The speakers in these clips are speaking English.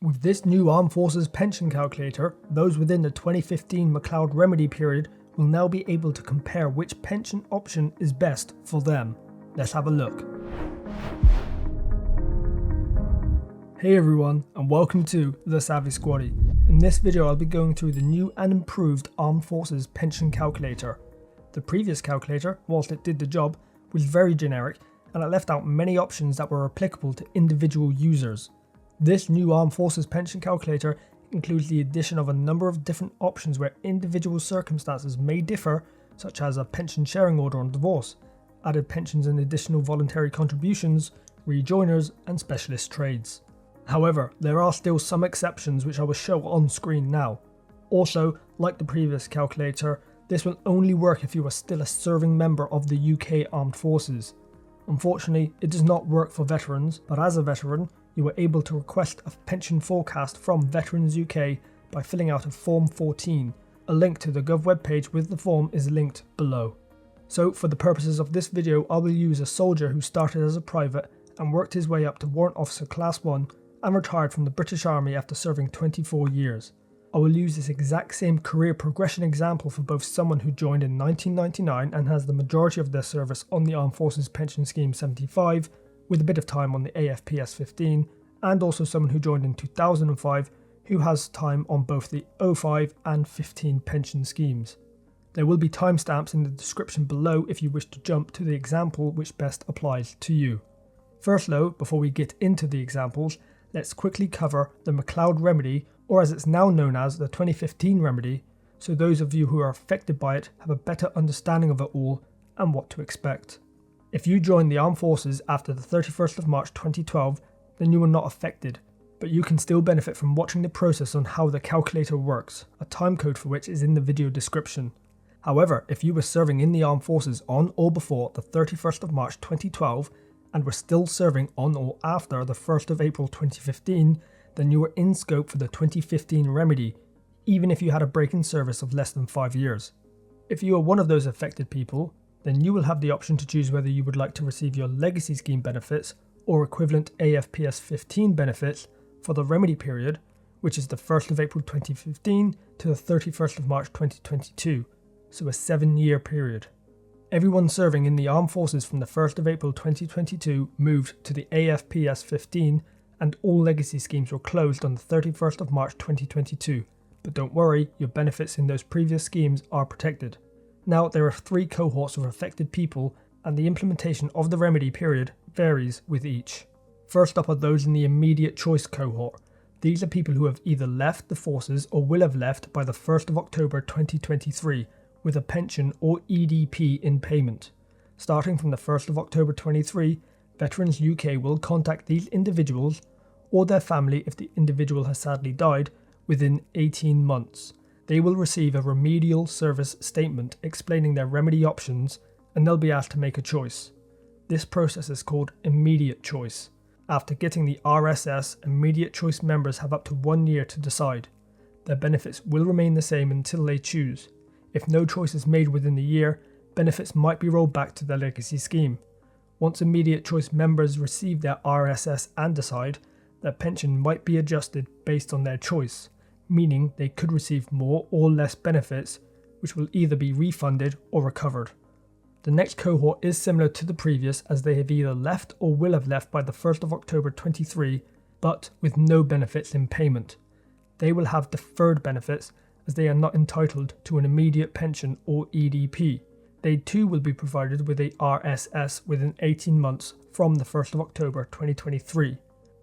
With this new Armed Forces pension calculator, those within the 2015 McCloud Remedy period will now be able to compare which pension option is best for them. Let's have a look. Hey everyone, and welcome to The Savvy Squaddy. In this video I'll be going through the new and improved Armed Forces pension calculator. The previous calculator, whilst it did the job, was very generic and it left out many options that were applicable to individual users. This new Armed Forces pension calculator includes the addition of a number of different options where individual circumstances may differ, such as a pension sharing order on divorce, added pensions and additional voluntary contributions, rejoiners, and specialist trades. However, there are still some exceptions which I will show on screen now. Also, like the previous calculator, this will only work if you are still a serving member of the UK Armed Forces. Unfortunately, it does not work for veterans, but as a veteran, you are able to request a pension forecast from Veterans UK by filling out a Form 14. A link to the Gov webpage with the form is linked below. So for the purposes of this video, I will use a soldier who started as a private and worked his way up to Warrant Officer Class 1 and retired from the British Army after serving 24 years. I will use this exact same career progression example for both someone who joined in 1999 and has the majority of their service on the Armed Forces Pension Scheme 75, with a bit of time on the AFPS 15, and also someone who joined in 2005 who has time on both the 05 and 15 pension schemes. There will be timestamps in the description below if you wish to jump to the example which best applies to you. First though, before we get into the examples, let's quickly cover the McCloud Remedy, or as it's now known as the 2015 Remedy, so those of you who are affected by it have a better understanding of it all and what to expect. If you joined the Armed Forces after the 31st of March 2012, then you are not affected, but you can still benefit from watching the process on how the calculator works, a timecode for which is in the video description. However, if you were serving in the Armed Forces on or before the 31st of March 2012 and were still serving on or after the 1st of April 2015, then you were in scope for the 2015 Remedy, even if you had a break in service of less than 5 years. If you are one of those affected people, then you will have the option to choose whether you would like to receive your Legacy Scheme benefits or equivalent AFPS 15 benefits for the Remedy period, which is the 1st of April 2015 to the 31st of March 2022, so a 7-year period. Everyone serving in the Armed Forces from the 1st of April 2022 moved to the AFPS 15 and all Legacy Schemes were closed on the 31st of March 2022, but don't worry, your benefits in those previous schemes are protected. Now, there are 3 cohorts of affected people, and the implementation of the Remedy period varies with each. First up are those in the immediate choice cohort. These are people who have either left the forces or will have left by the 1st of October 2023 with a pension or EDP in payment. Starting from the 1st of October 23, Veterans UK will contact these individuals or their family if the individual has sadly died within 18 months. They will receive a remedial service statement explaining their remedy options, and they'll be asked to make a choice. This process is called immediate choice. After getting the RSS, immediate choice members have up to 1 year to decide. Their benefits will remain the same until they choose. If no choice is made within the year, benefits might be rolled back to their Legacy Scheme. Once immediate choice members receive their RSS and decide, their pension might be adjusted based on their choice, meaning they could receive more or less benefits, which will either be refunded or recovered. The next cohort is similar to the previous, as they have either left or will have left by the 1st of October 23, but with no benefits in payment. They will have deferred benefits, as they are not entitled to an immediate pension or EDP. They too will be provided with a RSS within 18 months from the 1st of October 2023.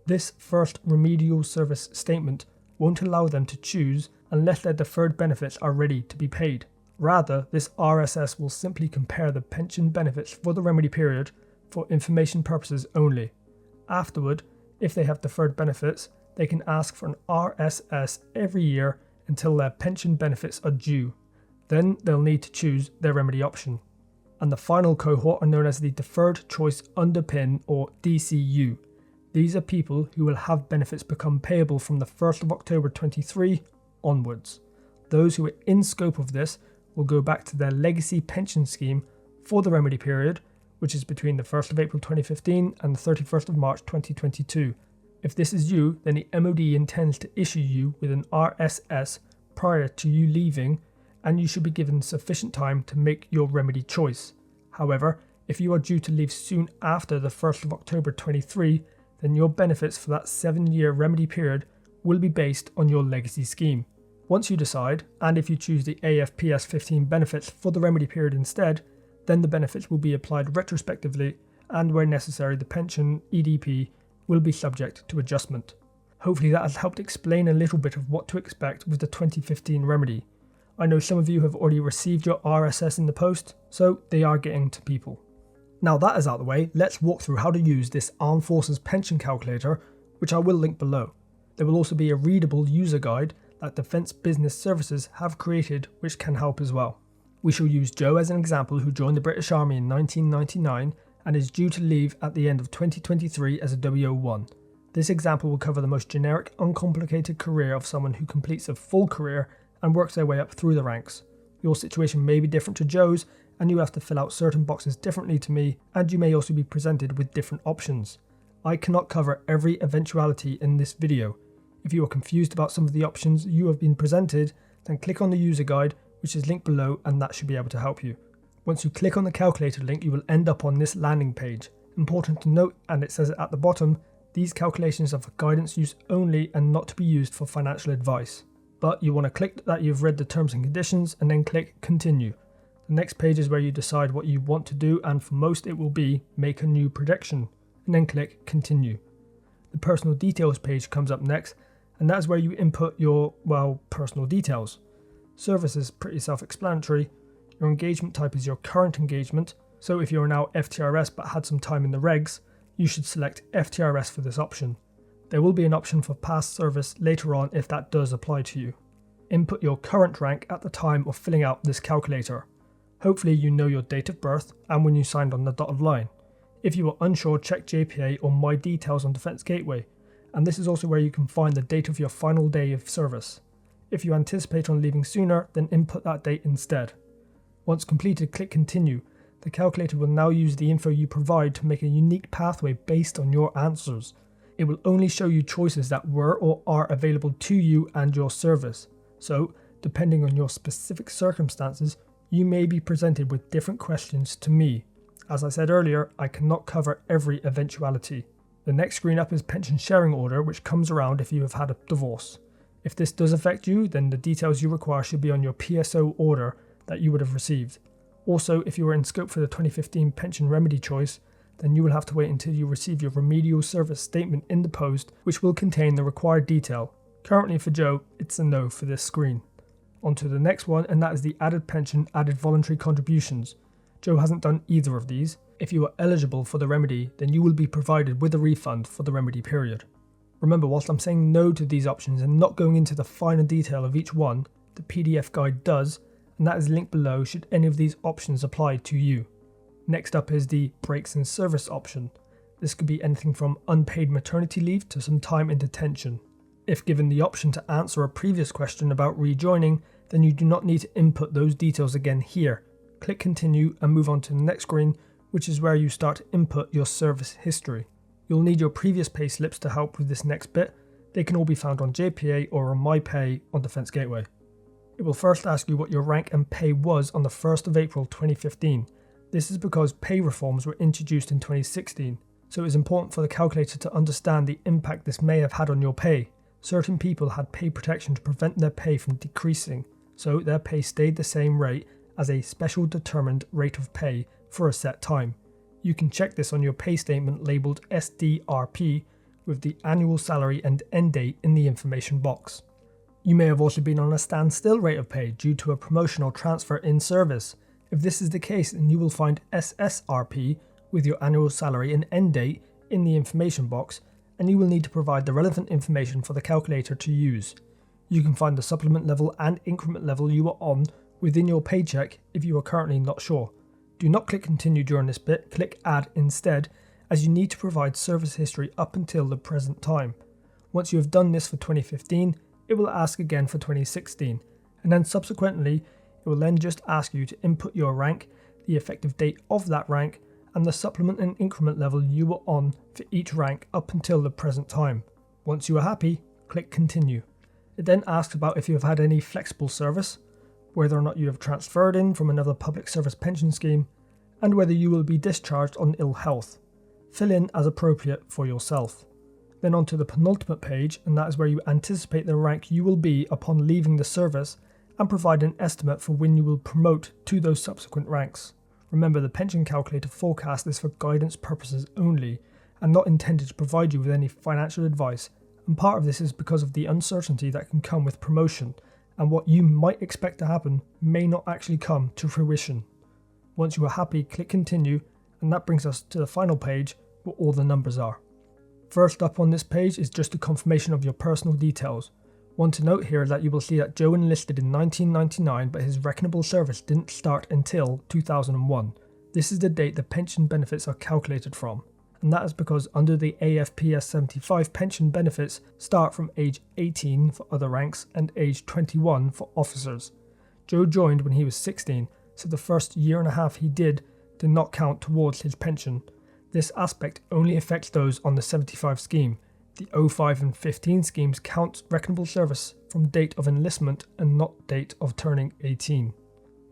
This first remedial service statement won't allow them to choose unless their deferred benefits are ready to be paid. Rather, this RSS will simply compare the pension benefits for the Remedy period for information purposes only. Afterward, if they have deferred benefits, they can ask for an RSS every year until their pension benefits are due. Then they'll need to choose their Remedy option. And the final cohort are known as the Deferred Choice Underpin, or DCU. These are people who will have benefits become payable from the 1st of October 23 onwards. Those who are in scope of this will go back to their Legacy Pension Scheme for the Remedy period, which is between the 1st of April 2015 and the 31st of March 2022. If this is you, then the MOD intends to issue you with an RSS prior to you leaving, and you should be given sufficient time to make your remedy choice. However, if you are due to leave soon after the 1st of October 23, then your benefits for that 7-year remedy period will be based on your legacy scheme. Once you decide, and if you choose the AFPS 15 benefits for the remedy period instead, then the benefits will be applied retrospectively, and where necessary the pension EDP will be subject to adjustment. Hopefully that has helped explain a little bit of what to expect with the 2015 remedy. I know some of you have already received your RSS in the post, so they are getting to people. Now that is out of the way, let's walk through how to use this Armed Forces pension calculator, which I will link below. There will also be a readable user guide that Defence Business Services have created, which can help as well. We shall use Joe as an example, who joined the British Army in 1999 and is due to leave at the end of 2023 as a W01. This example will cover the most generic, uncomplicated career of someone who completes a full career and works their way up through the ranks. Your situation may be different to Joe's, and you have to fill out certain boxes differently to me, and you may also be presented with different options. I cannot cover every eventuality in this video. If you are confused about some of the options you have been presented, then click on the user guide, which is linked below, and that should be able to help you. Once you click on the calculator link, you will end up on this landing page. Important to note, and it says it at the bottom, these calculations are for guidance use only and not to be used for financial advice. But you want to click that you've read the terms and conditions and then click continue. The next page is where you decide what you want to do, and for most it will be make a new prediction, and then click continue. The personal details page comes up next, and that's where you input your, personal details. Service is pretty self-explanatory. Your engagement type is your current engagement, so if you're now FTRS but had some time in the regs, you should select FTRS for this option. There will be an option for past service later on if that does apply to you. Input your current rank at the time of filling out this calculator. Hopefully you know your date of birth and when you signed on the dotted line. If you are unsure, check JPA or My Details on Defence Gateway, and this is also where you can find the date of your final day of service. If you anticipate on leaving sooner, then input that date instead. Once completed, click continue. The calculator will now use the info you provide to make a unique pathway based on your answers. It will only show you choices that were or are available to you and your service. So, depending on your specific circumstances, you may be presented with different questions to me. As I said earlier, I cannot cover every eventuality. The next screen up is pension sharing order, which comes around if you have had a divorce. If this does affect you, then the details you require should be on your PSO order that you would have received. Also, if you are in scope for the 2015 pension remedy choice, then you will have to wait until you receive your remedial service statement in the post, which will contain the required detail. Currently for Joe, it's a no for this screen. On to the next one, and that is the added pension, added voluntary contributions. Joe hasn't done either of these. If you are eligible for the remedy, then you will be provided with a refund for the remedy period. Remember, whilst I'm saying no to these options and not going into the finer detail of each one, the PDF guide does, and that is linked below should any of these options apply to you. Next up is the breaks in service option. This could be anything from unpaid maternity leave to some time in detention. If given the option to answer a previous question about rejoining, then you do not need to input those details again here. Click continue and move on to the next screen, which is where you start to input your service history. You'll need your previous pay slips to help with this next bit. They can all be found on JPA or on My Pay on Defence Gateway. It will first ask you what your rank and pay was on the 1st of April 2015. This is because pay reforms were introduced in 2016, so it is important for the calculator to understand the impact this may have had on your pay. Certain people had pay protection to prevent their pay from decreasing, so their pay stayed the same rate as a special determined rate of pay for a set time. You can check this on your pay statement labelled SDRP with the annual salary and end date in the information box. You may have also been on a standstill rate of pay due to a promotion or transfer in service. If this is the case, then you will find SSRP with your annual salary and end date in the information box, and you will need to provide the relevant information for the calculator to use. You can find the supplement level and increment level you are on within your paycheck if you are currently not sure. Do not click continue during this bit, click add instead, as you need to provide service history up until the present time. Once you have done this for 2015, it will ask again for 2016, and then subsequently it will then just ask you to input your rank, the effective date of that rank, and the supplement and increment level you were on for each rank up until the present time. Once you are happy, click Continue. It then asks about if you have had any flexible service, whether or not you have transferred in from another public service pension scheme, and whether you will be discharged on ill health. Fill in as appropriate for yourself. Then on to the penultimate page, and that is where you anticipate the rank you will be upon leaving the service and provide an estimate for when you will promote to those subsequent ranks. Remember, the pension calculator forecast is for guidance purposes only and not intended to provide you with any financial advice, and part of this is because of the uncertainty that can come with promotion, and what you might expect to happen may not actually come to fruition. Once you are happy, click Continue, and that brings us to the final page where all the numbers are. First up on this page is just a confirmation of your personal details. One to note here is that you will see that Joe enlisted in 1999, but his reckonable service didn't start until 2001. This is the date the pension benefits are calculated from, and that is because under the AFPS 75 pension benefits start from age 18 for other ranks and age 21 for officers. Joe joined when he was 16, so the first year and a half he did not count towards his pension. This aspect only affects those on the 75 scheme. The 05 and 15 schemes count reckonable service from date of enlistment and not date of turning 18.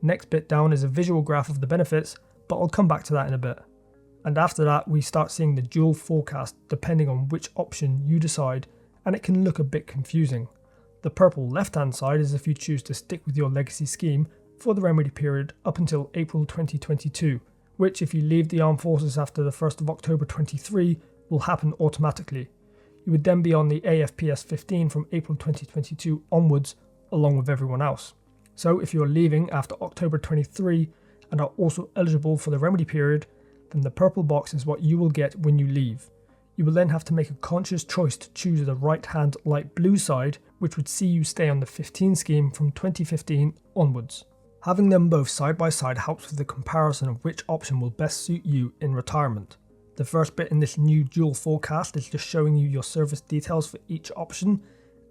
Next bit down is a visual graph of the benefits, but I'll come back to that in a bit. And after that we start seeing the dual forecast depending on which option you decide, and it can look a bit confusing. The purple left hand side is if you choose to stick with your legacy scheme for the remedy period up until April 2022, which if you leave the armed forces after the 1st of October 23 will happen automatically. You would then be on the AFPS 15 from April 2022 onwards along with everyone else. So if you're leaving after October 23 and are also eligible for the remedy period, then the purple box is what you will get when you leave. You will then have to make a conscious choice to choose the right hand light blue side, which would see you stay on the 15 scheme from 2015 onwards. Having them both side by side helps with the comparison of which option will best suit you in retirement. The first bit in this new dual forecast is just showing you your service details for each option,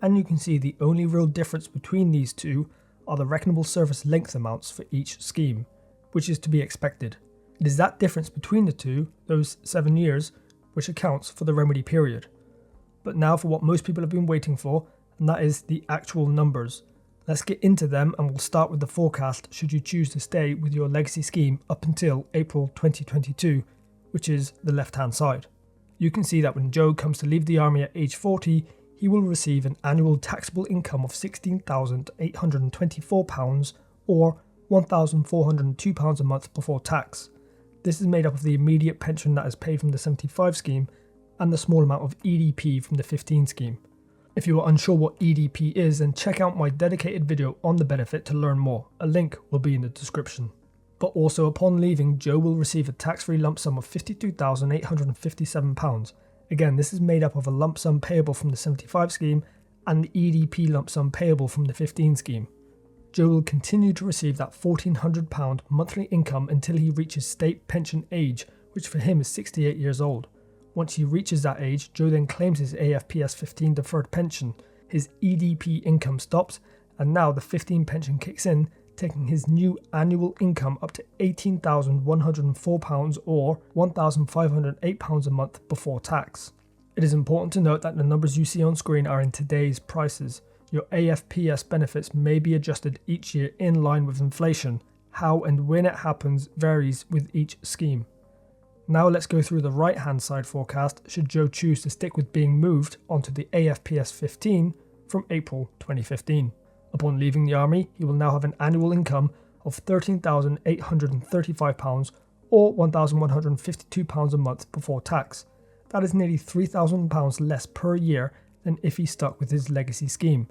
and you can see the only real difference between these two are the reckonable service length amounts for each scheme, which is to be expected. It is that difference between the two, those 7 years, which accounts for the remedy period. But now for what most people have been waiting for, and that is the actual numbers. Let's get into them, and we'll start with the forecast should you choose to stay with your legacy scheme up until April 2022, which is the left hand side. You can see that when Joe comes to leave the army at age 40, he will receive an annual taxable income of £16,824 or £1,402 a month before tax. This is made up of the immediate pension that is paid from the 75 scheme and the small amount of EDP from the 15 scheme. If you are unsure what EDP is, then check out my dedicated video on the benefit to learn more. A link will be in the description. But also upon leaving, Joe will receive a tax-free lump sum of £52,857. Again, this is made up of a lump sum payable from the 75 scheme and the EDP lump sum payable from the 15 scheme. Joe will continue to receive that £1,400 monthly income until he reaches state pension age, which for him is 68 years old. Once he reaches that age, Joe then claims his AFPS 15 deferred pension. His EDP income stops, and now the 15 pension kicks in, taking his new annual income up to £18,104 or £1,508 a month before tax. It is important to note that the numbers you see on screen are in today's prices. Your AFPS benefits may be adjusted each year in line with inflation. How and when it happens varies with each scheme. Now let's go through the right hand side forecast should Joe choose to stick with being moved onto the AFPS 15 from April 2015. Upon leaving the army, he will now have an annual income of £13,835 or £1,152 a month before tax. That is nearly £3,000 less per year than if he stuck with his legacy scheme.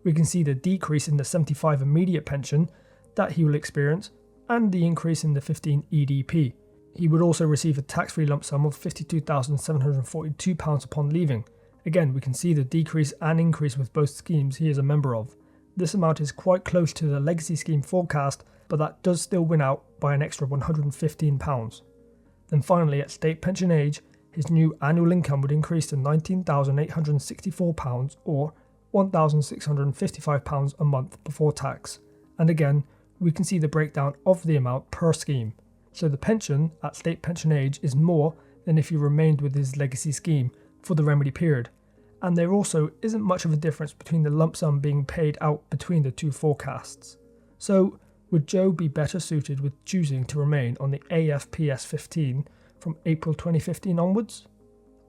We can see the decrease in the 75 immediate pension that he will experience and the increase in the 15 EDP. He would also receive a tax-free lump sum of £52,742 upon leaving. Again, we can see the decrease and increase with both schemes he is a member of. This amount is quite close to the legacy scheme forecast, but that does still win out by an extra £115. Then finally, at state pension age, his new annual income would increase to £19,864 or £1,655 a month before tax. And again, we can see the breakdown of the amount per scheme. so the pension at state pension age is more than if he remained with his legacy scheme for the remedy period, and there also isn't much of a difference between the lump sum being paid out between the two forecasts. So, would Joe be better suited with choosing to remain on the AFPS 15 from April 2015 onwards?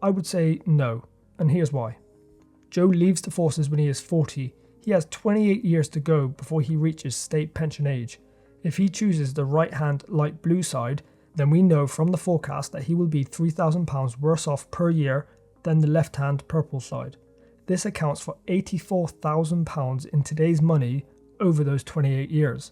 I would say no, and here's why. Joe leaves the forces when he is 40. He has 28 years to go before he reaches state pension age. If he chooses the right-hand light blue side, then we know from the forecast that he will be £3,000 worse off per year than the left-hand purple side. This accounts for £84,000 in today's money over those 28 years.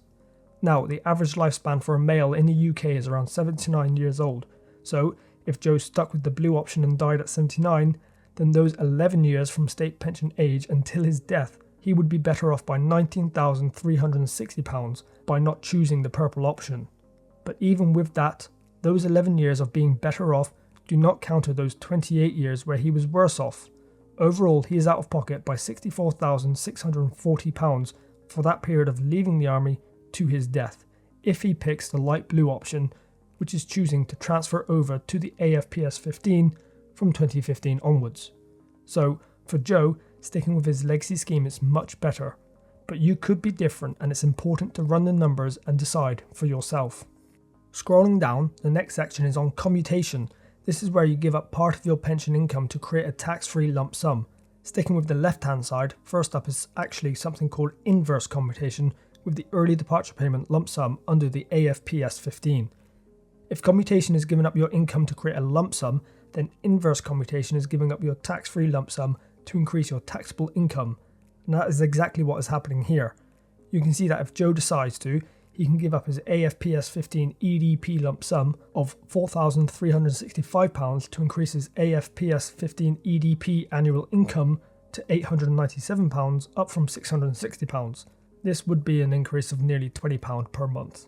Now, the average lifespan for a male in the UK is around 79 years old, so if Joe stuck with the blue option and died at 79, then those 11 years from state pension age until his death, he would be better off by £19,360 by not choosing the purple option. But even with that, those 11 years of being better off do not counter those 28 years where he was worse off. Overall, he is out of pocket by £64,640 for that period of leaving the army to his death, if he picks the light blue option, which is choosing to transfer over to the AFPS 15 from 2015 onwards. So, for Joe, sticking with his legacy scheme is much better, but you could be different, and it's important to run the numbers and decide for yourself. Scrolling down, the next section is on commutation. This is where you give up part of your pension income to create a tax-free lump sum. Sticking with the left-hand side, first up is actually something called inverse commutation with the early departure payment lump sum under the AFPS 15. If commutation is giving up your income to create a lump sum, then inverse commutation is giving up your tax-free lump sum to increase your taxable income. And that is exactly what is happening here. You can see that if Joe decides to, he can give up his AFPS 15 EDP lump sum of £4,365 to increase his AFPS 15 EDP annual income to £897, up from £660. This would be an increase of nearly £20 per month.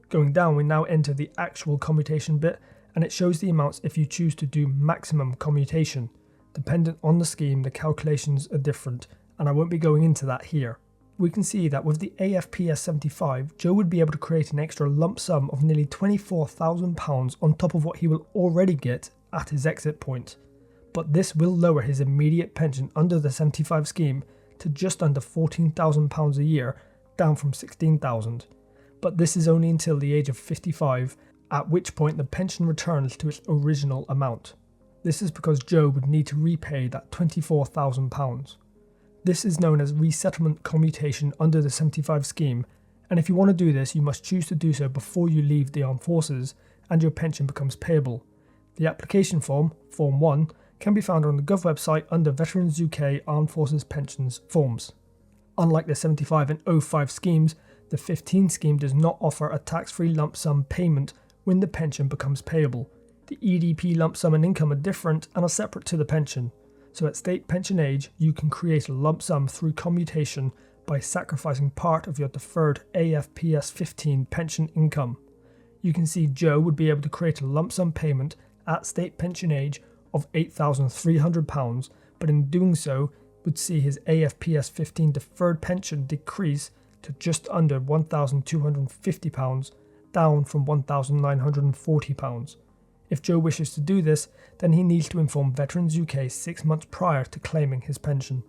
Going down, we now enter the actual commutation bit, and it shows the amounts if you choose to do maximum commutation. Dependent on the scheme, the calculations are different, and I won't be going into that here. We can see that with the AFPS 75, Joe would be able to create an extra lump sum of nearly £24,000 on top of what he will already get at his exit point. But this will lower his immediate pension under the 75 scheme to just under £14,000 a year, down from £16,000. But this is only until the age of 55, at which point the pension returns to its original amount. This is because Joe would need to repay that £24,000. This is known as resettlement commutation under the 75 scheme, and if you want to do this, you must choose to do so before you leave the armed forces and your pension becomes payable. The application form, Form 1, can be found on the Gov website under Veterans UK Armed Forces Pensions Forms. Unlike the 75 and 05 schemes, the 15 scheme does not offer a tax-free lump sum payment when the pension becomes payable. The EDP lump sum and income are different and are separate to the pension. So at state pension age, you can create a lump sum through commutation by sacrificing part of your deferred AFPS 15 pension income. You can see Joe would be able to create a lump sum payment at state pension age of £8,300, but in doing so would see his AFPS 15 deferred pension decrease to just under £1,250, down from £1,940. If Joe wishes to do this, then he needs to inform Veterans UK 6 months prior to claiming his pension.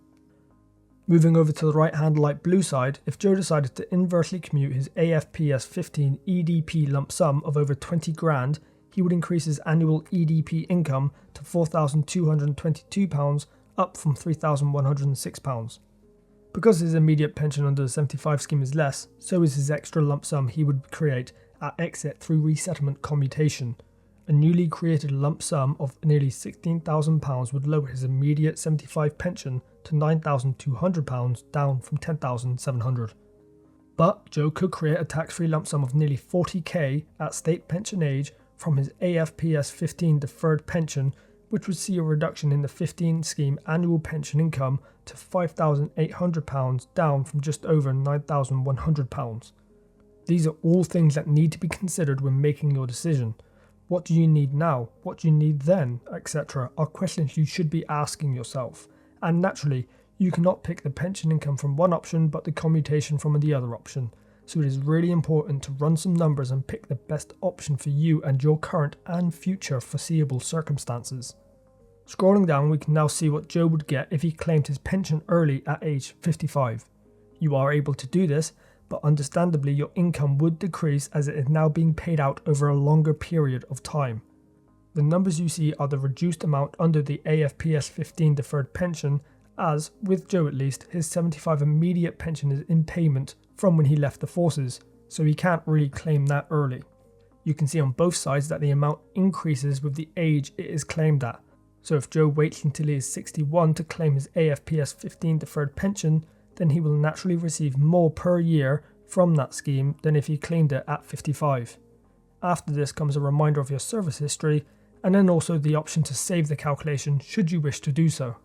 Moving over to the right-hand light blue side, if Joe decided to inversely commute his AFPS 15 EDP lump sum of over 20 grand, he would increase his annual EDP income to £4,222, up from £3,106. Because his immediate pension under the 75 scheme is less, so is his extra lump sum he would create at exit through resettlement commutation. A newly created lump sum of nearly £16,000 would lower his immediate 75 pension to £9,200, down from £10,700. But Joe could create a tax-free lump sum of nearly £40,000 at state pension age from his AFPS 15 deferred pension, which would see a reduction in the 15 scheme annual pension income to £5,800, down from just over £9,100. These are all things that need to be considered when making your decision. What do you need now? What do you need then? Etc. are questions you should be asking yourself. And naturally, you cannot pick the pension income from one option but the commutation from the other option. so it is really important to run some numbers and pick the best option for you and your current and future foreseeable circumstances. Scrolling down, we can now see what Joe would get if he claimed his pension early at age 55. You are able to do this, but understandably your income would decrease as it is now being paid out over a longer period of time. The numbers you see are the reduced amount under the AFPS 15 deferred pension, as, with Joe at least, his 75 immediate pension is in payment from when he left the forces, so he can't really claim that early. You can see on both sides that the amount increases with the age it is claimed at. So if Joe waits until he is 61 to claim his AFPS 15 deferred pension, then he will naturally receive more per year from that scheme than if he claimed it at 55. After this comes a reminder of your service history, and then also the option to save the calculation should you wish to do so.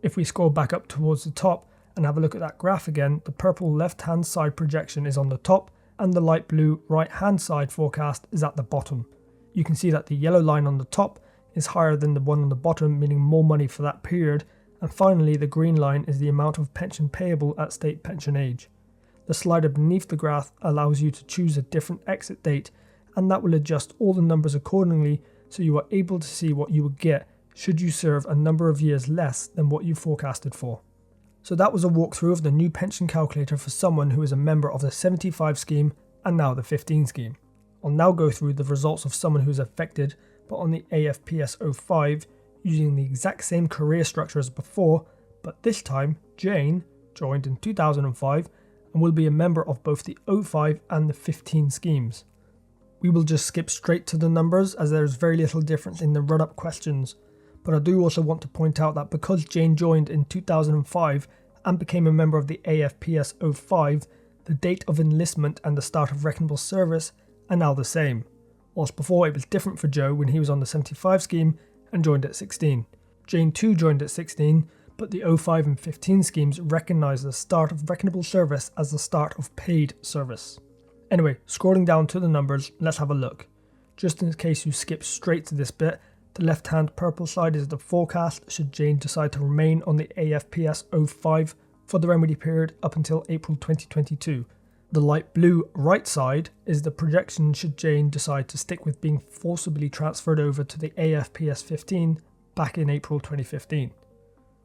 If we scroll back up towards the top and have a look at that graph again, the purple left hand side projection is on the top and the light blue right hand side forecast is at the bottom. You can see that the yellow line on the top is higher than the one on the bottom, meaning more money for that period, and finally the green line is the amount of pension payable at state pension age. The slider beneath the graph allows you to choose a different exit date, and that will adjust all the numbers accordingly so you are able to see what you would get should you serve a number of years less than what you forecasted for. So that was a walkthrough of the new pension calculator for someone who is a member of the 75 scheme and now the 15 scheme. I'll now go through the results of someone who is affected but on the AFPS 05 using the exact same career structure as before, but this time Jane joined in 2005 and will be a member of both the 05 and the 15 schemes. We will just skip straight to the numbers as there is very little difference in the run-up questions, but I do also want to point out that because Jane joined in 2005 and became a member of the AFPS 05, the date of enlistment and the start of reckonable service are now the same, whilst before it was different for Joe when he was on the 75 scheme and joined at 16. Jane too joined at 16, but the 05 and 15 schemes recognise the start of reckonable service as the start of paid service. Anyway, scrolling down to the numbers, let's have a look. Just in case you skip straight to this bit, the left hand purple side is the forecast should Jane decide to remain on the AFPS 05 for the remedy period up until April 2022. The light blue right side is the projection should Jane decide to stick with being forcibly transferred over to the AFPS 15 back in April 2015.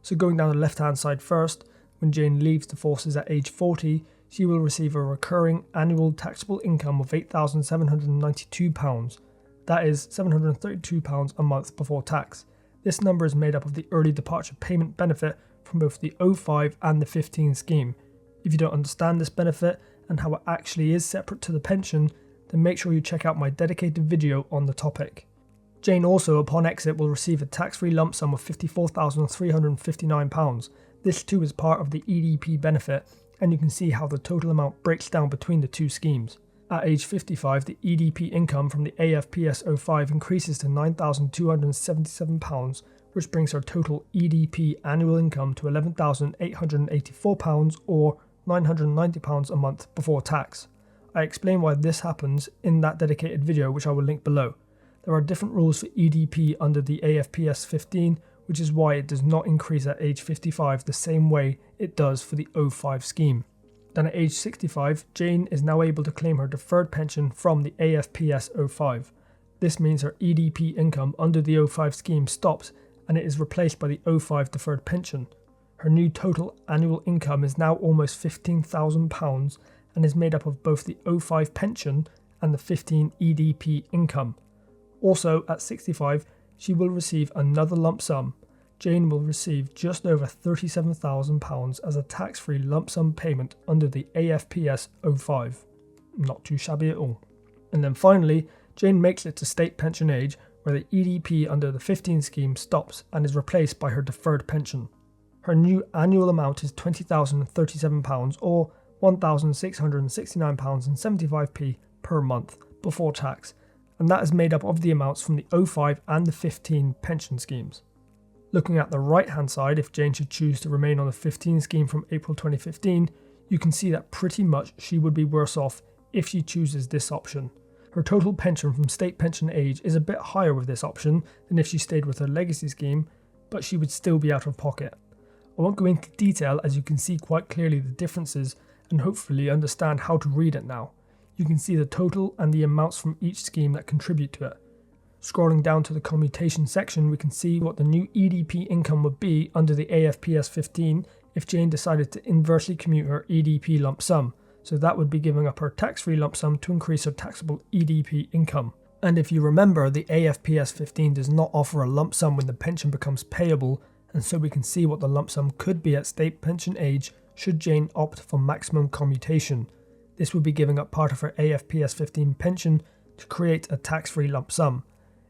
So going down the left hand side first, when Jane leaves the forces at age 40, she will receive a recurring annual taxable income of £8,792. That is £732 a month before tax. This number is made up of the early departure payment benefit from both the 05 and the 15 scheme. If you don't understand this benefit and how it actually is separate to the pension, then make sure you check out my dedicated video on the topic. Jane also, upon exit, will receive a tax-free lump sum of £54,359. This too is part of the EDP benefit, and you can see how the total amount breaks down between the two schemes. At age 55, the EDP income from the AFPS 05 increases to £9,277, which brings her total EDP annual income to £11,884 or £990 a month before tax. I explain why this happens in that dedicated video, which I will link below. There are different rules for EDP under the AFPS 15, which is why it does not increase at age 55 the same way it does for the 05 scheme. Then at age 65, Jane is now able to claim her deferred pension from the AFPS 05. This means her EDP income under the 05 scheme stops and it is replaced by the 05 deferred pension. Her new total annual income is now almost £15,000 and is made up of both the 05 pension and the 15 EDP income. Also, at 65, she will receive another lump sum. Jane will receive just over £37,000 as a tax-free lump sum payment under the AFPS 05. Not too shabby at all. And then finally, Jane makes it to state pension age, where the EDP under the 15 scheme stops and is replaced by her deferred pension. Her new annual amount is £20,037 or £1,669.75 per month before tax, and that is made up of the amounts from the 05 and the 15 pension schemes. Looking at the right hand side, if Jane should choose to remain on the 15 scheme from April 2015, you can see that pretty much she would be worse off if she chooses this option. Her total pension from state pension age is a bit higher with this option than if she stayed with her legacy scheme, but she would still be out of pocket. I won't go into detail as you can see quite clearly the differences, and hopefully understand how to read it now. You can see the total and the amounts from each scheme that contribute to it. Scrolling down to the commutation section, we can see what the new EDP income would be under the AFPS 15 if Jane decided to inversely commute her EDP lump sum. So that would be giving up her tax-free lump sum to increase her taxable EDP income. And if you remember, the AFPS 15 does not offer a lump sum when the pension becomes payable, and so we can see what the lump sum could be at state pension age should Jane opt for maximum commutation. This would be giving up part of her AFPS 15 pension to create a tax-free lump sum.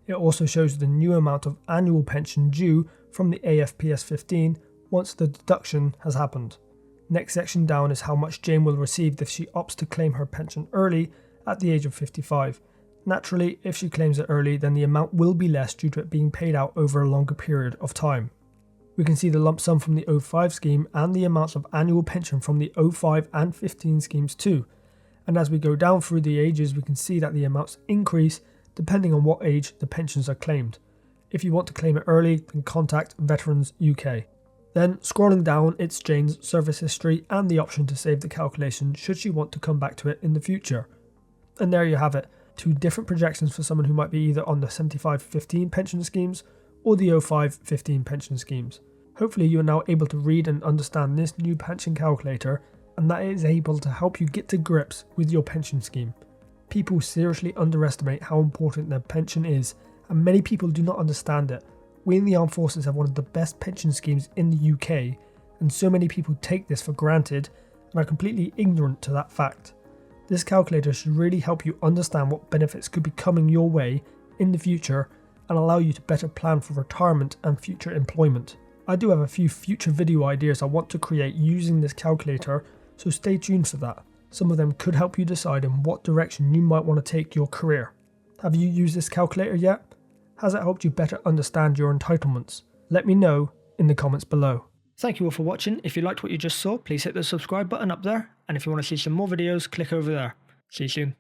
It also shows the new amount of annual pension due from the AFPS 15 once the deduction has happened. Next section down is how much Jane will receive if she opts to claim her pension early at the age of 55. Naturally, if she claims it early, then the amount will be less due to it being paid out over a longer period of time. We can see the lump sum from the 05 scheme and the amounts of annual pension from the 05 and 15 schemes too. And as we go down through the ages, we can see that the amounts increase depending on what age the pensions are claimed. If you want to claim it early, then contact Veterans UK. Then, scrolling down, it's Jane's service history and the option to save the calculation should she want to come back to it in the future. And there you have it, 2 different projections for someone who might be either on the 75-15 pension schemes or the 05-15 pension schemes. Hopefully you are now able to read and understand this new pension calculator, and that it is able to help you get to grips with your pension scheme. People seriously underestimate how important their pension is, and many people do not understand it. We in the armed forces have one of the best pension schemes in the UK, and so many people take this for granted and are completely ignorant to that fact. This calculator should really help you understand what benefits could be coming your way in the future and allow you to better plan for retirement and future employment. I do have a few future video ideas I want to create using this calculator, so stay tuned for that. Some of them could help you decide in what direction you might want to take your career. Have you used this calculator yet? Has it helped you better understand your entitlements? Let me know in the comments below. Thank you all for watching. If you liked what you just saw, please hit the subscribe button up there, and if you want to see some more videos, click over there. See you soon.